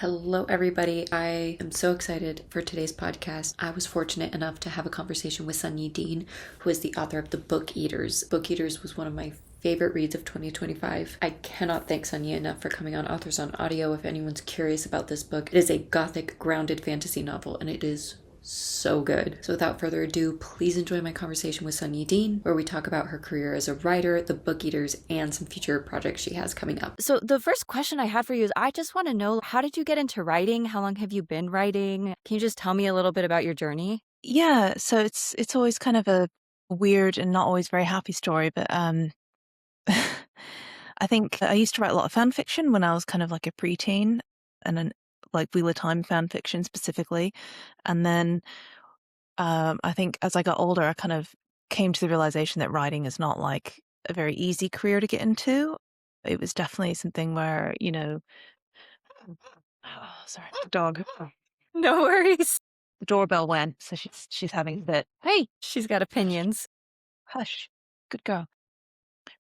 Hello, everybody. I am so excited for today's podcast. I was fortunate enough to have a conversation with Sunyi Dean, who is the author of The Book Eaters. Book Eaters was one of my favorite reads of 2025. I cannot thank Sunyi enough for coming on Authors on Audio. If anyone's curious about this book, it is a gothic, grounded fantasy novel, and it is so good. So without further ado, please enjoy my conversation with Sunyi Dean, where we talk about her career as a writer, the Book Eaters, and some future projects she has coming up. So the first question I had for you is I just want to know, how did you get into writing? How long have you been writing? Can you just tell me a little bit about your journey? Yeah, so it's always kind of a weird and not always very happy story, but I think I used to write a lot of fan fiction when I was kind of like a preteen, and then like Wheel of Time fan fiction specifically. And then I think as I got older, I kind of came to the realization that writing is not like a very easy career to get into. It was definitely something where, oh, sorry, dog. No worries. The doorbell went, so she's having a fit. Hey, She's got opinions. hush, good girl.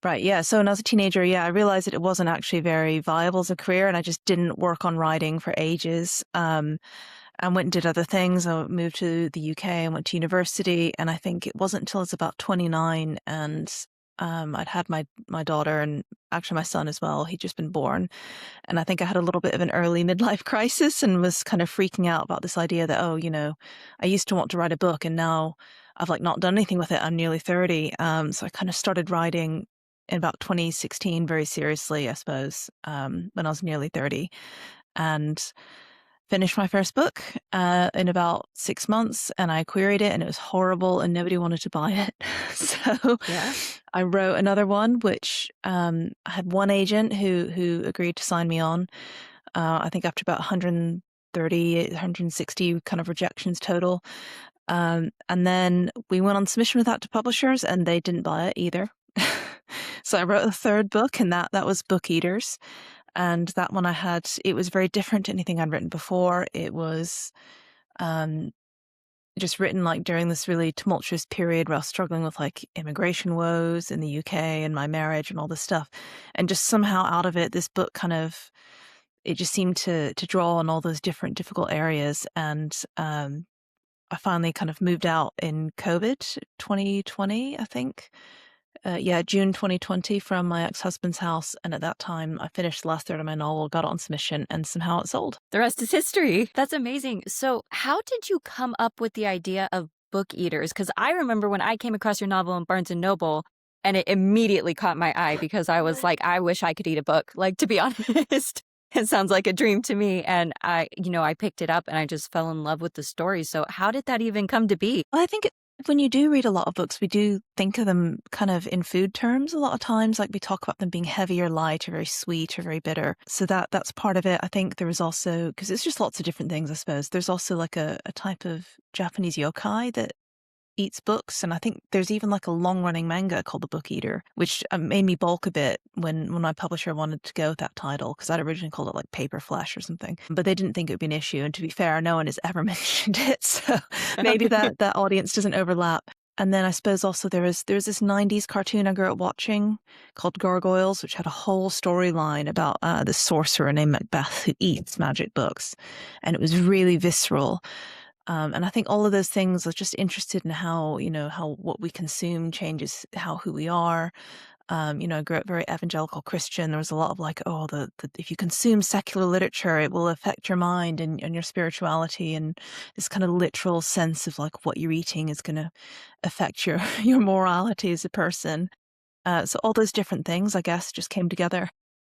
Right, yeah. So when I was a teenager, I realized that it wasn't actually very viable as a career, and I just didn't work on writing for ages. And went and did other things. I moved to the UK and went to university, and I think it wasn't until I was about 29 and I'd had my daughter and actually my son as well. He'd just been born, and I think I had a little bit of an early midlife crisis and was kind of freaking out about this idea that I used to want to write a book, and now I've like not done anything with it. I'm nearly 30, so I kind of started writing in about 2016 very seriously, I suppose, when I was nearly 30, and finished my first book in about 6 months, and I queried it, and it was horrible, and nobody wanted to buy it. So Yeah. I wrote another one, which I had one agent who agreed to sign me on. I think after about 130, 160 kind of rejections total. And then we went on submission with that to publishers, and they didn't buy it either. So I wrote a third book, and that was Book Eaters. And that one it was very different to anything I'd written before. It was just written like during this really tumultuous period where I was struggling with like immigration woes in the UK and my marriage and all this stuff. And just somehow out of it, this book it just seemed to draw on all those different difficult areas. And I finally kind of moved out in COVID 2020, I think. June 2020 from my ex-husband's house. And at that time, I finished the last third of my novel, got it on submission, and somehow it sold. The rest is history. That's amazing. So how did you come up with the idea of Book Eaters? Because I remember when I came across your novel in Barnes and Noble, and it immediately caught my eye because I was like, I wish I could eat a book. Like, to be honest, it sounds like a dream to me. And I picked it up and I just fell in love with the story. So how did that even come to be? Well, I think when you do read a lot of books, we do think of them kind of in food terms a lot of times. Like we talk about them being heavy or light or very sweet or very bitter. So that's part of it. I think there is also, because it's just lots of different things, I suppose. There's also like a type of Japanese yokai that eats books. And I think there's even like a long-running manga called The Book Eater, which made me balk a bit when my publisher wanted to go with that title, because I'd originally called it like Paper Flesh or something. But they didn't think it would be an issue. And to be fair, no one has ever mentioned it. So maybe that audience doesn't overlap. And then I suppose also there was this 90s cartoon I grew up watching called Gargoyles, which had a whole storyline about this sorcerer named Macbeth who eats magic books. And it was really visceral. And I think all of those things are just interested in how what we consume changes who we are. I grew up very evangelical Christian. There was a lot of like, if you consume secular literature, it will affect your mind and your spirituality, and this kind of literal sense of like what you're eating is going to affect your morality as a person. So all those different things, I guess, just came together.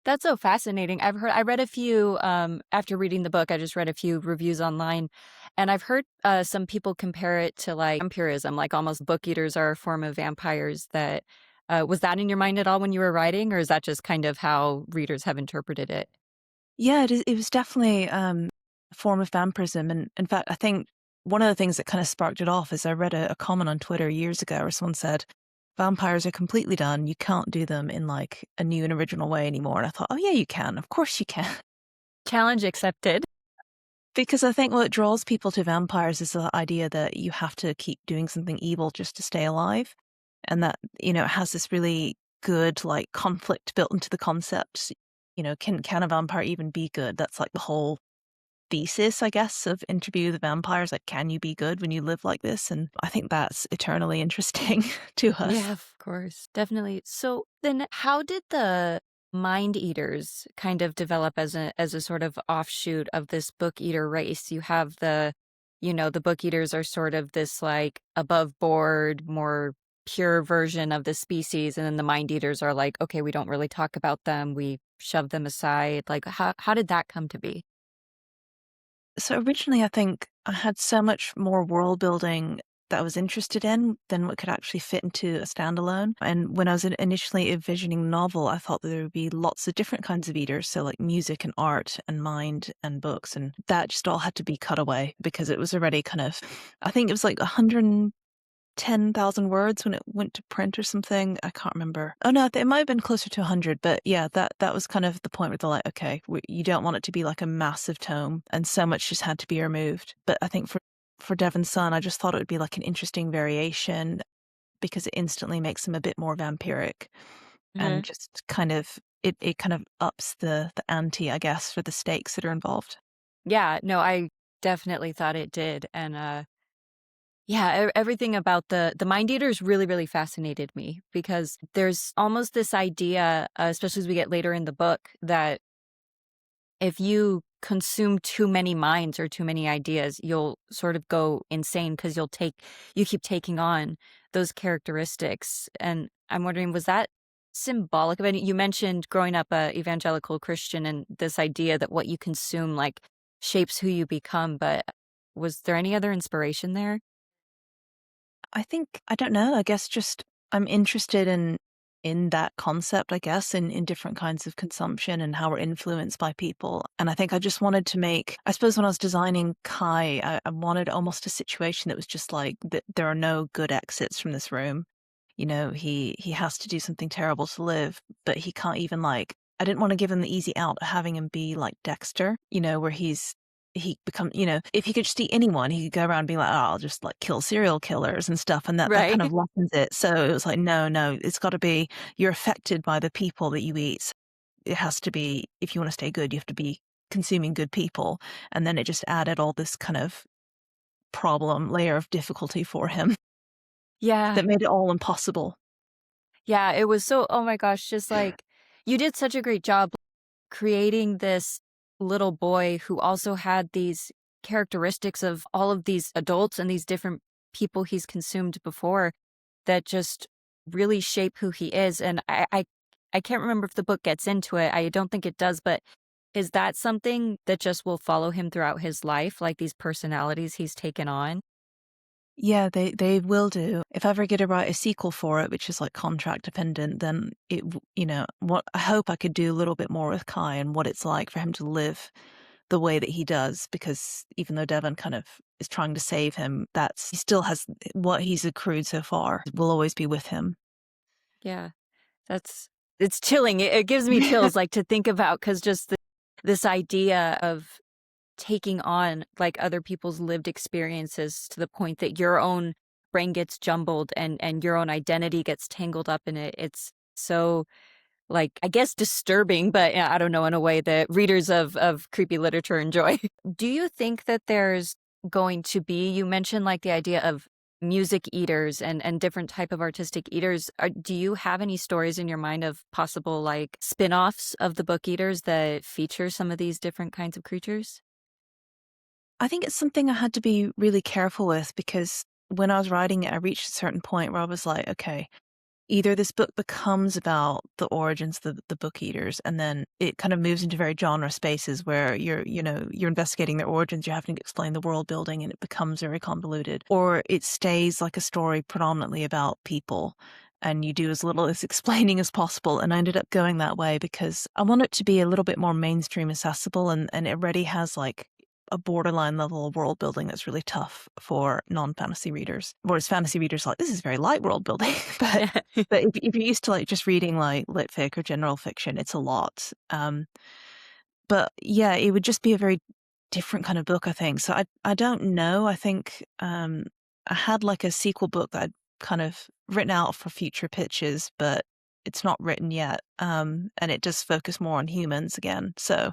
That's so fascinating. I read a few, after reading the book, I just read a few reviews online, and I've heard some people compare it to like vampirism, like almost book eaters are a form of vampires. Was that in your mind at all when you were writing, or is that just kind of how readers have interpreted it? Yeah, it was definitely a form of vampirism. And in fact, I think one of the things that kind of sparked it off is I read a comment on Twitter years ago where someone said, vampires are completely done. You can't do them in like a new and original way anymore. And I thought, oh yeah, you can. Of course you can. Challenge accepted. Because I think what draws people to vampires is the idea that you have to keep doing something evil just to stay alive. And that, it has this really good like conflict built into the concept. Can a vampire even be good? That's like the whole thesis, I guess, of Interview with the Vampires. Like, can you be good when you live like this? And I think that's eternally interesting to us. Yeah, of course. Definitely. So then how did the mind eaters kind of develop as a sort of offshoot of this book eater race? You have the book eaters are sort of this like above board, more pure version of the species, and then the mind eaters are like, okay, we don't really talk about them. We shove them aside. Like how did that come to be? So originally, I think I had so much more world building that I was interested in than what could actually fit into a standalone. And when I was initially envisioning the novel, I thought that there would be lots of different kinds of eaters. So like music and art and mind and books. And that just all had to be cut away because it was already kind of, I think it was like 110,000 words when it went to print or something. I can't remember. Oh no, it might have been closer to 100, but yeah, that was kind of the point where they're like, okay, you don't want it to be like a massive tome, and so much just had to be removed. But I think for Devon's son, I just thought it would be like an interesting variation because it instantly makes him a bit more vampiric and just kind of it kind of ups the ante, I guess, for the stakes that are involved. Yeah, no, I definitely thought it did. And yeah, everything about the mind eaters really, really fascinated me because there's almost this idea, especially as we get later in the book, that if you consume too many minds or too many ideas, you'll sort of go insane because you keep taking on those characteristics. And I'm wondering, was that symbolic of any? You mentioned growing up a evangelical Christian and this idea that what you consume like shapes who you become, but was there any other inspiration there? I think I don't know, I guess just I'm interested in that concept, I guess, in different kinds of consumption and how we're influenced by people. And I think I just wanted to make, I suppose when I was designing Kai, I wanted almost a situation that was just like that there are no good exits from this room. You know, he has to do something terrible to live, but he can't even like I didn't want to give him the easy out of having him be like Dexter, where he become, if he could just eat anyone, he could go around being like, oh, I'll just like kill serial killers and stuff. And that Right. kind of lessens it. So it was like, no, it's got to be, you're affected by the people that you eat. It has to be, if you want to stay good, you have to be consuming good people. And then it just added all this kind of problem layer of difficulty for him Yeah. that made it all impossible. Yeah. It was so, oh my gosh, just like you did such a great job creating this little boy who also had these characteristics of all of these adults and these different people he's consumed before that just really shape who he is. And I can't remember if the book gets into it. I don't think it does, but is that something that just will follow him throughout his life, like these personalities he's taken on? Yeah, they will do. If I ever get to write a sequel for it, which is like contract dependent, then what I hope I could do a little bit more with Kai and what it's like for him to live the way that he does, because even though Devon kind of is trying to save him, he still has what he's accrued so far will always be with him. Yeah, it's chilling. It gives me chills, like to think about, because just this idea of taking on like other people's lived experiences to the point that your own brain gets jumbled and your own identity gets tangled up in it. It's so like, I guess disturbing, but yeah, I don't know, in a way that readers of creepy literature enjoy. Do you think that there's going to be, you mentioned like the idea of music eaters and different type of artistic eaters. Do you have any stories in your mind of possible like spin-offs of the book eaters that feature some of these different kinds of creatures? I think it's something I had to be really careful with because when I was writing it, I reached a certain point where I was like, okay, either this book becomes about the origins of the book eaters, and then it kind of moves into very genre spaces where you're investigating their origins, you're having to explain the world building, and it becomes very convoluted, or it stays like a story predominantly about people. And you do as little as explaining as possible. And I ended up going that way because I want it to be a little bit more mainstream accessible. And it already has like a borderline level of world building that's really tough for non-fantasy readers. Whereas fantasy readers are like, this is very light world building. But if you're used to like just reading like lit fic or general fiction, it's a lot. But yeah, it would just be a very different kind of book, I think. So I don't know. I think I had like a sequel book that I'd kind of written out for future pitches, but it's not written yet. And it does focus more on humans again. So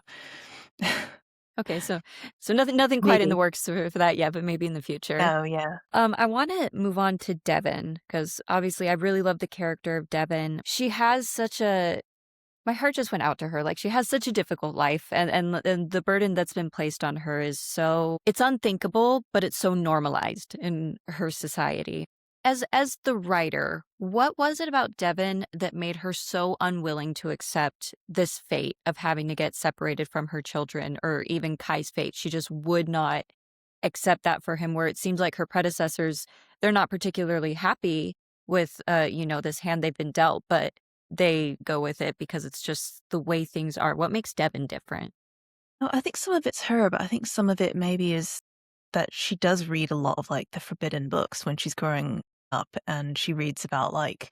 Okay, so nothing quite in the Maybe. works for that yet, but maybe in the future. Oh, yeah. I want to move on to Devon because obviously I really love the character of Devon. She has such a my heart just went out to her. Like she has such a difficult life, and the burden that's been placed on her is so it's unthinkable, but it's so normalized in her society. As the writer, what was it about Devon that made her so unwilling to accept this fate of having to get separated from her children, or even Kai's fate? She just would not accept that for him. Where it seems like her predecessors, they're not particularly happy with this hand they've been dealt, but they go with it because it's just the way things are. What makes Devon different? No, I think some of it's her, but I think some of it maybe is that she does read a lot of like the forbidden books when she's growing up, and she reads about like,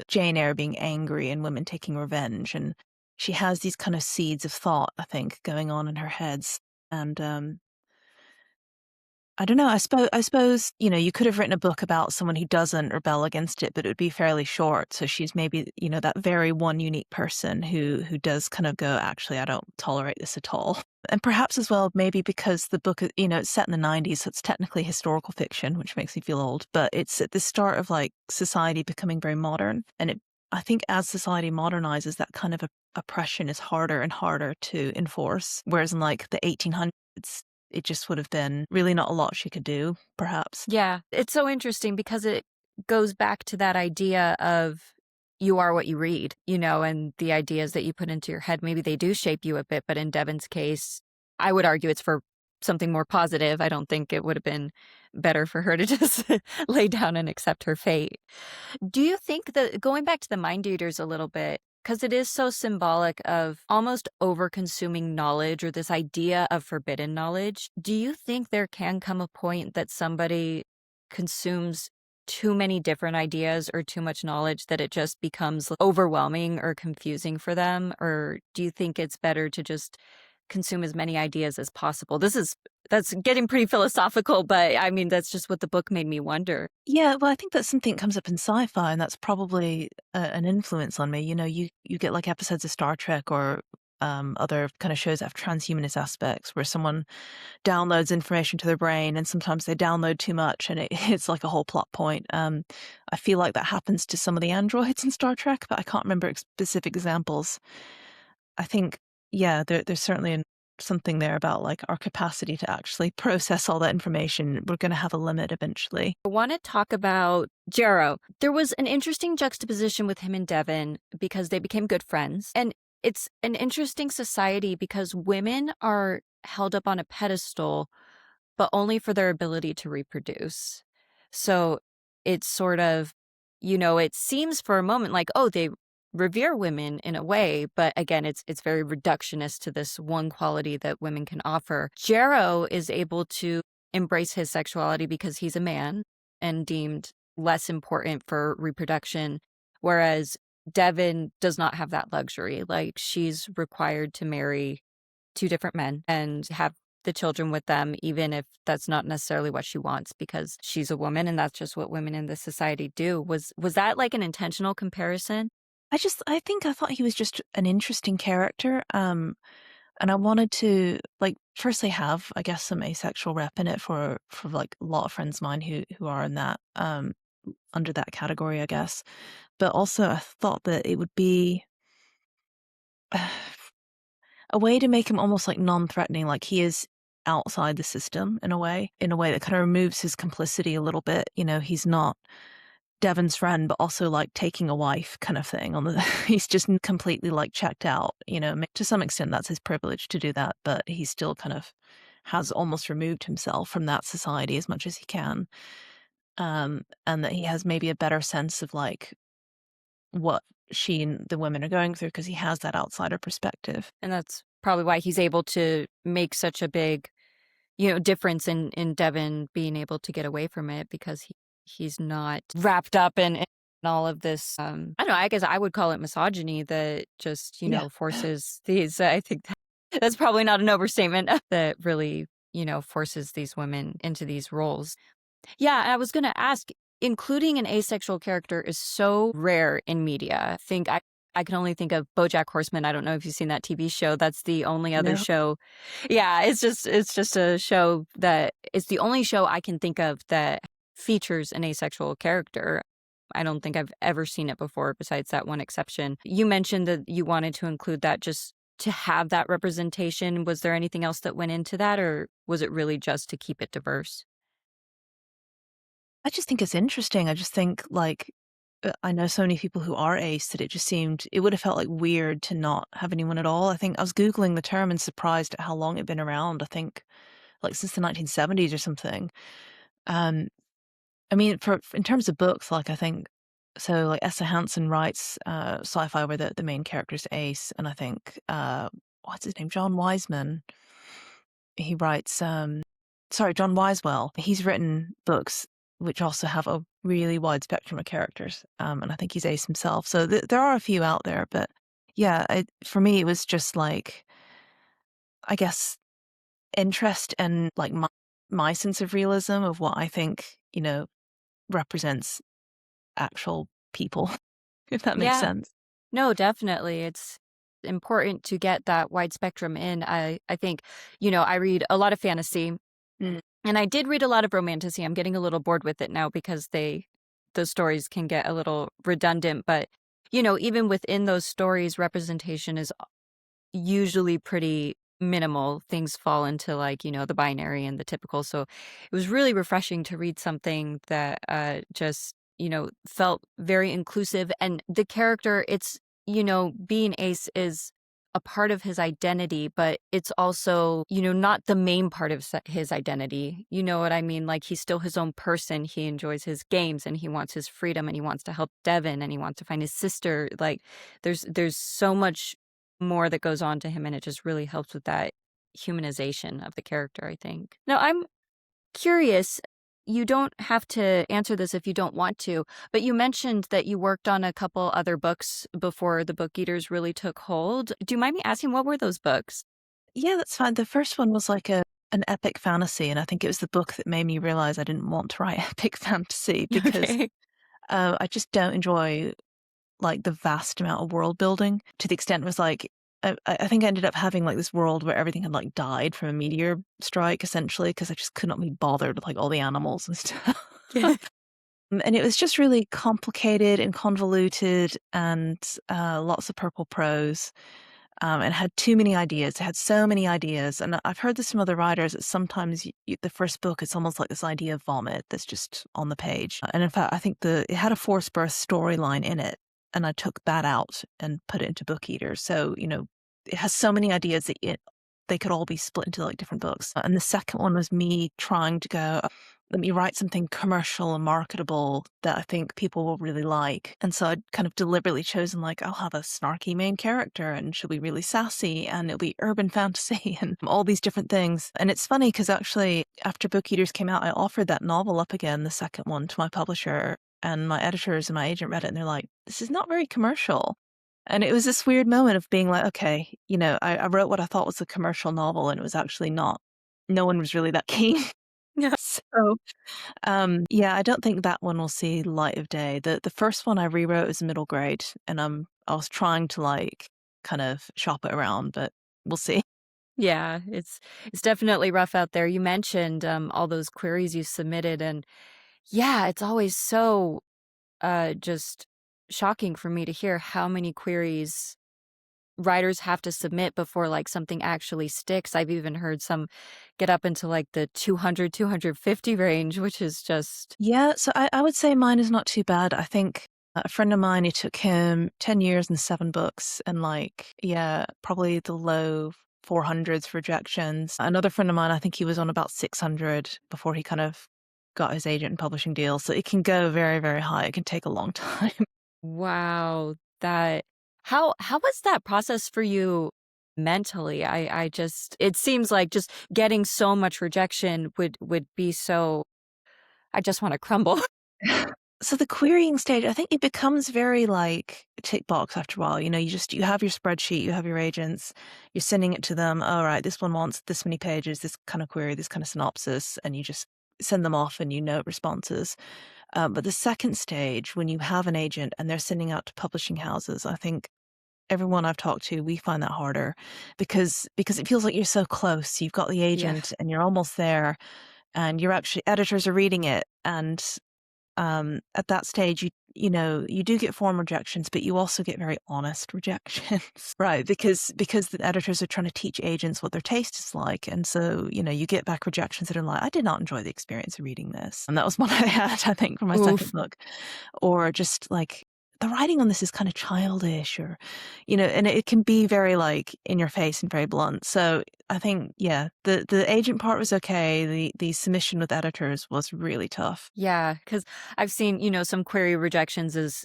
Jane Eyre being angry and women taking revenge, and she has these kind of seeds of thought, I think, going on in her heads. And I don't know. I suppose, you could have written a book about someone who doesn't rebel against it, but it would be fairly short. So she's maybe, that very one unique person who does kind of go, actually, I don't tolerate this at all. And perhaps as well, maybe because the book, it's set in the 90s, so it's technically historical fiction, which makes me feel old, but it's at the start of like society becoming very modern. And I think as society modernizes, that kind of oppression is harder and harder to enforce. Whereas in like the 1800s, it just would have been really not a lot she could do, perhaps. Yeah, it's so interesting because it goes back to that idea of you are what you read, and the ideas that you put into your head. Maybe they do shape you a bit, but in Devon's case, I would argue it's for something more positive. I don't think it would have been better for her to just lay down and accept her fate. Do you think that going back to the mind eaters a little bit, because it is so symbolic of almost over consuming knowledge or this idea of forbidden knowledge, do you think there can come a point that somebody consumes too many different ideas or too much knowledge that it just becomes overwhelming or confusing for them? Or do you think it's better to just consume as many ideas as possible? That's getting pretty philosophical, but I mean, that's just what the book made me wonder. Yeah, well, I think that's something that comes up in sci-fi, and that's probably an influence on me. You get like episodes of Star Trek or other kind of shows that have transhumanist aspects where someone downloads information to their brain, and sometimes they download too much, and it's like a whole plot point. I feel like that happens to some of the androids in Star Trek, but I can't remember specific examples. I think, yeah, there's certainly something there about like our capacity to actually process all that information. We're going to have a limit eventually. I want to talk about Jarrow. There was an interesting juxtaposition with him and Devon because they became good friends. And it's an interesting society because women are held up on a pedestal, but only for their ability to reproduce. So it's sort of, it seems for a moment like, oh, they revere women in a way, but again, it's very reductionist to this one quality that women can offer. Jarrow is able to embrace his sexuality because he's a man and deemed less important for reproduction, whereas Devon does not have that luxury. Like she's required to marry two different men and have the children with them, even if that's not necessarily what she wants because she's a woman and that's just what women in this society do. Was that like an intentional comparison? I thought he was just an interesting character. And I wanted to like firstly have, I guess, some asexual rep in it for like a lot of friends of mine who are in that under that category, I guess. But also I thought that it would be a way to make him almost like non-threatening, like he is outside the system in a way that kind of removes his complicity a little bit. He's not Devon's friend, but also like taking a wife kind of thing he's just completely like checked out, to some extent that's his privilege to do that, but he still kind of has almost removed himself from that society as much as he can. And that he has maybe a better sense of like what she and the women are going through because he has that outsider perspective. And that's probably why he's able to make such a big, difference in Devon being able to get away from it because he's not wrapped up in all of this. I don't know. I guess I would call it misogyny that just, Yeah. forces these. I think that's probably not an overstatement that really, forces these women into these roles. Yeah, I was going to ask, including an asexual character is so rare in media. I think I can only think of BoJack Horseman. I don't know if you've seen that TV show. That's the only other No. show. Yeah, it's just a show that it's the only show I can think of that features an asexual character. I don't think I've ever seen it before besides that one exception. You mentioned that you wanted to include that just to have that representation. Was there anything else that went into that, or was it really just to keep it diverse? I just think it's interesting. I just think I know so many people who are ace that it would have felt like weird to not have anyone at all. I think I was Googling the term and surprised at how long it'd been around. I think like since the 1970s or something. Um, I mean, in terms of books, like I think so. Like Essa Hansen writes sci-fi where the main character's ace, and I think what's his name, John Wiseman. He writes John Wisewell. He's written books which also have a really wide spectrum of characters, and I think he's ace himself. So there are a few out there, but yeah, for me it was just like I guess interest and like my sense of realism of what I think represents actual people, if that makes Yeah. sense. No, definitely. It's important to get that wide spectrum in. I think, I read a lot of fantasy Mm. and I did read a lot of romantasy. I'm getting a little bored with it now because those stories can get a little redundant, but even within those stories, representation is usually pretty minimal. Things fall into like, the binary and the typical. So it was really refreshing to read something that just, felt very inclusive. And the character, it's, being Ace is a part of his identity, but it's also, not the main part of his identity. You know what I mean? Like he's still his own person. He enjoys his games and he wants his freedom and he wants to help Devon and he wants to find his sister. Like there's so much more that goes on to him and it just really helps with that humanization of the character, I think. Now, I'm curious, you don't have to answer this if you don't want to, but you mentioned that you worked on a couple other books before the Book Eaters really took hold. Do you mind me asking what were those books? Yeah, that's fine. The first one was like an epic fantasy, and I think it was the book that made me realize I didn't want to write epic fantasy because Okay. I just don't enjoy like the vast amount of world building to the extent it was like I think I ended up having like this world where everything had like died from a meteor strike essentially because I just could not be bothered with like all the animals and stuff. Yeah. And it was just really complicated and convoluted and lots of purple prose. And had too many ideas. It had so many ideas. And I've heard this from other writers that sometimes the first book, it's almost like this idea of vomit that's just on the page. And in fact, I think it had a forced birth storyline in it. And I took that out and put it into Book Eaters. So, it has so many ideas that they could all be split into like different books. And the second one was me trying to go, let me write something commercial and marketable that I think people will really like. And so I'd kind of deliberately chosen like, I'll have a snarky main character and she'll be really sassy and it'll be urban fantasy and all these different things. And it's funny because actually after Book Eaters came out, I offered that novel up again, the second one, to my publisher, and my editors and my agent read it and they're like, this is not very commercial. And it was this weird moment of being like, okay, I wrote what I thought was a commercial novel and it was actually not. No one was really that keen. Yeah. So, yeah, I don't think that one will see light of day. The first one I rewrote as middle grade, and I was trying to like kind of shop it around, but we'll see. Yeah, it's definitely rough out there. You mentioned all those queries you submitted and yeah, it's always so just shocking for me to hear how many queries writers have to submit before like something actually sticks. I've even heard some get up into like the 200, 250 range, which is just Yeah, so I would say mine is not too bad. I think a friend of mine, it took him 10 years and 7 books, and like, yeah, probably the low 400s rejections. Another friend of mine, I think he was on about 600 before he kind of got his agent and publishing deal. So it can go very, very high. It can take a long time. wow. That how was that process for you mentally? I just it seems like just getting so much rejection would be so I just want to crumble. So the querying stage, I think it becomes very like a tick box after a while. You have your spreadsheet, you have your agents, you're sending it to them. All right, this one wants this many pages, this kind of query, this kind of synopsis, and you just send them off and you note responses. But the second stage, when you have an agent and they're sending out to publishing houses, I think everyone I've talked to, we find that harder because it feels like you're so close. You've got the agent and you're almost there, and you're actually editors are reading it, and at that stage, you do get form rejections, but you also get very honest rejections, right? Because the editors are trying to teach agents what their taste is like, and so you get back rejections that are like, I did not enjoy the experience of reading this, and that was one I had, I think, for my second book, or just like the writing on this is kind of childish, or and it can be very like in your face and very blunt. So I think, yeah, the agent part was okay. The submission with editors was really tough. Yeah, because I've seen, some query rejections is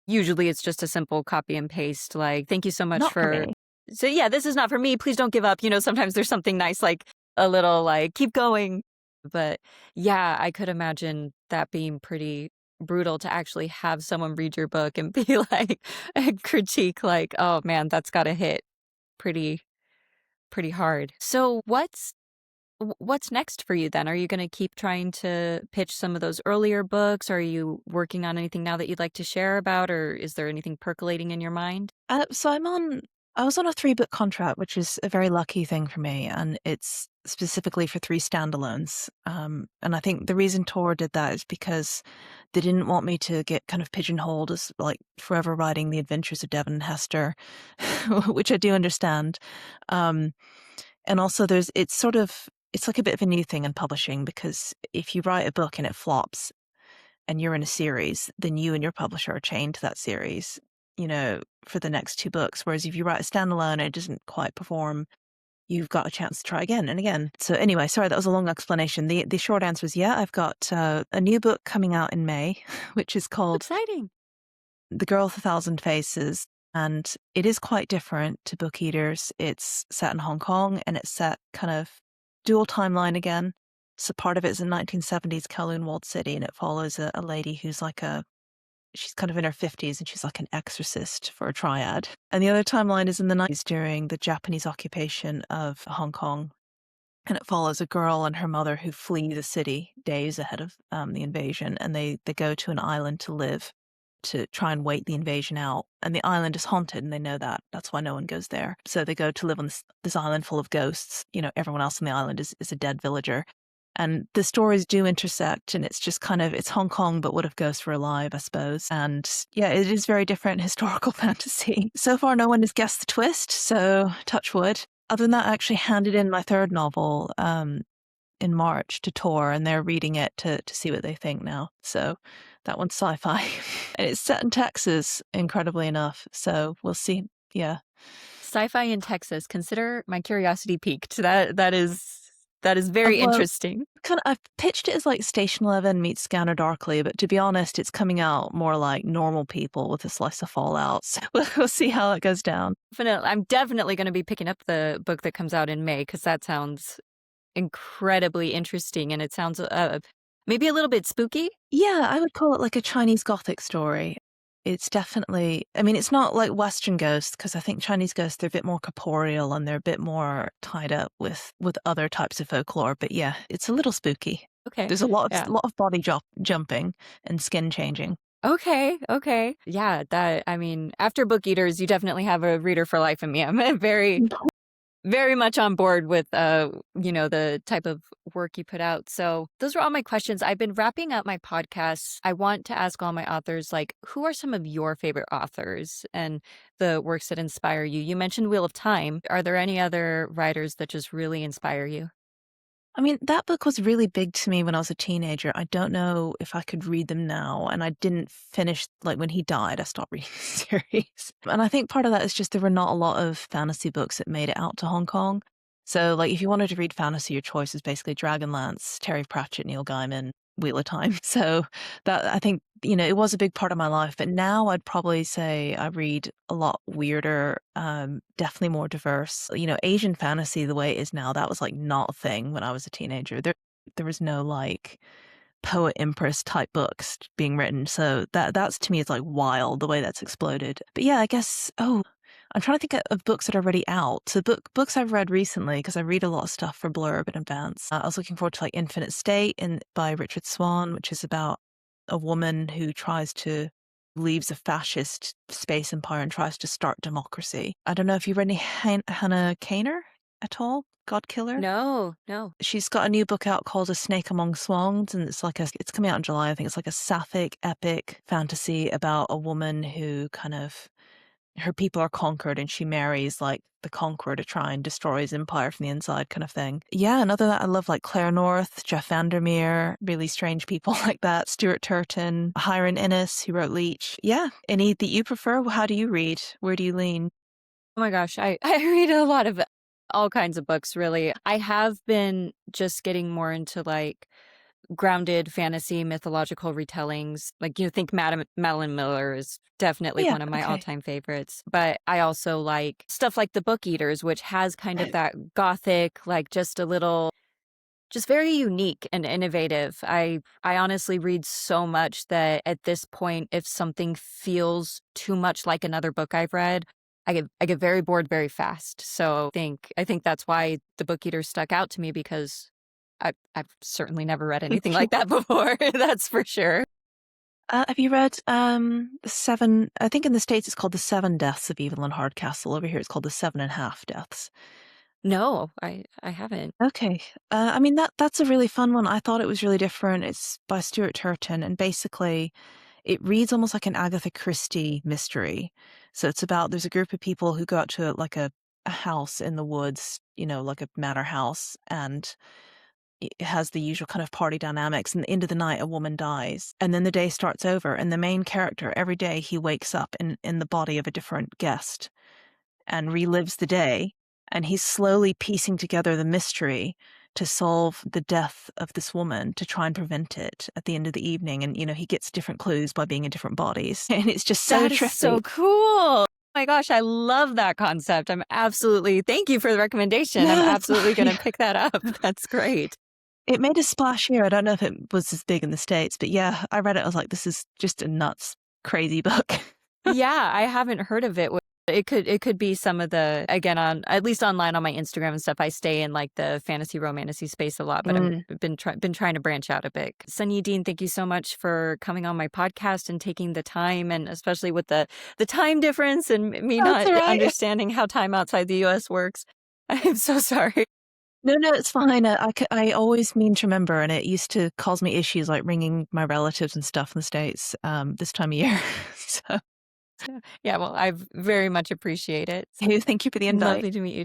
usually it's just a simple copy and paste, like, thank you so much Not for for. me. So yeah, this is not for me. Please don't give up. Sometimes there's something nice, like a little like, keep going. But yeah, I could imagine that being pretty brutal to actually have someone read your book and be like, and critique, like, oh man, that's got to hit pretty, pretty hard. So what's next for you then? Are you going to keep trying to pitch some of those earlier books? Are you working on anything now that you'd like to share about, or is there anything percolating in your mind? So I was on a 3-book contract, which is a very lucky thing for me, and it's specifically for 3 standalones. And I think the reason Tor did that is because they didn't want me to get kind of pigeonholed as like forever writing the adventures of Devon and Hester, which I do understand. And also it's like a bit of a new thing in publishing, because if you write a book and it flops and you're in a series, then you and your publisher are chained to that series, for the next 2 books. Whereas if you write a standalone and it doesn't quite perform, you've got a chance to try again and again. So anyway, sorry, that was a long explanation. The short answer is, yeah, I've got a new book coming out in May, which is called Exciting. The Girl with a Thousand Faces. And it is quite different to Book Eaters. It's set in Hong Kong, and it's set kind of dual timeline again. So part of it is in 1970s Kowloon walled city, and it follows a lady who's like she's kind of in her 50s, and she's like an exorcist for a triad. And the other timeline is in the 90s during the Japanese occupation of Hong Kong. And it follows a girl and her mother who flee the city days ahead of the invasion, and they go to an island to live, to try and wait the invasion out. And the island is haunted, and they know that. That's why no one goes there. So they go to live on this island full of ghosts. Everyone else on the island is a dead villager. And the stories do intersect, and it's just kind of, it's Hong Kong, but what if ghosts were alive, I suppose. And yeah, it is very different historical fantasy. So far, no one has guessed the twist, so touch wood. Other than that, I actually handed in my 3rd novel in March to Tor, and they're reading it to see what they think now. So that one's sci-fi. And it's set in Texas, incredibly enough. So we'll see. Yeah. Sci-fi in Texas. Consider my curiosity piqued. That is very interesting. I've pitched it as like Station 11 meets Scanner Darkly, but to be honest, it's coming out more like Normal People with a slice of Fallout. So we'll see how it goes down. I'm definitely going to be picking up the book that comes out in May, because that sounds incredibly interesting, and it sounds maybe a little bit spooky. Yeah, I would call it like a Chinese Gothic story. It's definitely, I mean, it's not like Western ghosts, because I think Chinese ghosts, they're a bit more corporeal and they're a bit more tied up with other types of folklore. But yeah, it's a little spooky. Okay. There's a lot of body jumping and skin changing. Okay. Yeah, after Book Eaters, you definitely have a reader for life in me. I'm very, very much on board with, the type of work you put out. So those were all my questions. I've been wrapping up my podcasts. I want to ask all my authors, like, who are some of your favorite authors and the works that inspire you? You mentioned Wheel of Time. Are there any other writers that just really inspire you? I mean, that book was really big to me when I was a teenager. I don't know if I could read them now. And I didn't finish, like when he died, I stopped reading the series. And I think part of that is just there were not a lot of fantasy books that made it out to Hong Kong. So like if you wanted to read fantasy, your choice is basically Dragonlance, Terry Pratchett, Neil Gaiman, Wheel of Time. So that, I think, it was a big part of my life. But now I'd probably say I read a lot weirder, definitely more diverse. Asian fantasy, the way it is now, that was like not a thing when I was a teenager. There was no like poet empress type books being written. So that's to me is like wild, the way that's exploded. But yeah, I guess, I'm trying to think of books that are already out. So books I've read recently, because I read a lot of stuff for Blurb in advance. I was looking forward to like Infinite State by Richard Swan, which is about a woman who tries to leaves a fascist space empire and tries to start democracy. I don't know if you've read any Hannah Kaner at all? God Killer? No, no. She's got a new book out called A Snake Among Swans, and it's coming out in July. I think it's like a sapphic epic fantasy about a woman who her people are conquered and she marries like the conqueror to try and destroy his empire from the inside kind of thing. Yeah, and other than that, I love like Claire North, Jeff Vandermeer, really strange people like that, Stuart Turton, Hiram Innes, who wrote Leech. Yeah, any that you prefer? How do you read? Where do you lean? Oh my gosh, I read a lot of all kinds of books, really. I have been just getting more into like grounded fantasy mythological retellings. Like, think Madeline Miller is definitely Yeah, one of my okay. all-time favorites. But I also like stuff like The Book Eaters, which has kind of that gothic, like just very unique and innovative. I honestly read so much that at this point, if something feels too much like another book I've read, I get very bored very fast. So I think that's why The Book Eater stuck out to me, because I've certainly never read anything like that before. That's for sure. Have you read the Seven? I think in the States it's called The Seven Deaths of Evelyn Hardcastle. Over here it's called The 7.5 Deaths. No, I haven't. Okay. I mean, that's a really fun one. I thought it was really different. It's by Stuart Turton, and basically it reads almost like an Agatha Christie mystery. So it's about, there's a group of people who go out to like a house in the woods, like a manor house, and it has the usual kind of party dynamics. And at the end of the night, a woman dies, and then the day starts over. And the main character, every day he wakes up in the body of a different guest and relives the day. And he's slowly piecing together the mystery to solve the death of this woman, to try and prevent it at the end of the evening. And, he gets different clues by being in different bodies. And it's just so That is trippy. so cool. Oh my gosh, I love that concept. Thank you for the recommendation. No, I'm it's absolutely fine. going to pick that up. That's great. It made a splash here. I don't know if it was as big in the States, but yeah, I read it. I was like, this is just a nuts, crazy book. Yeah, I haven't heard of it. It could be some of the, again, on at least online on my Instagram and stuff. I stay in like the fantasy romantasy space a lot, but I've been trying to branch out a bit. Sunyi Dean, thank you so much for coming on my podcast and taking the time, and especially with the time difference and me not understanding how time outside the US works. I'm so sorry. No, it's fine. I always mean to remember, and it used to cause me issues like ringing my relatives and stuff in the States this time of year. So Yeah, well, I very much appreciate it. thank you for the invite. Lovely to meet you.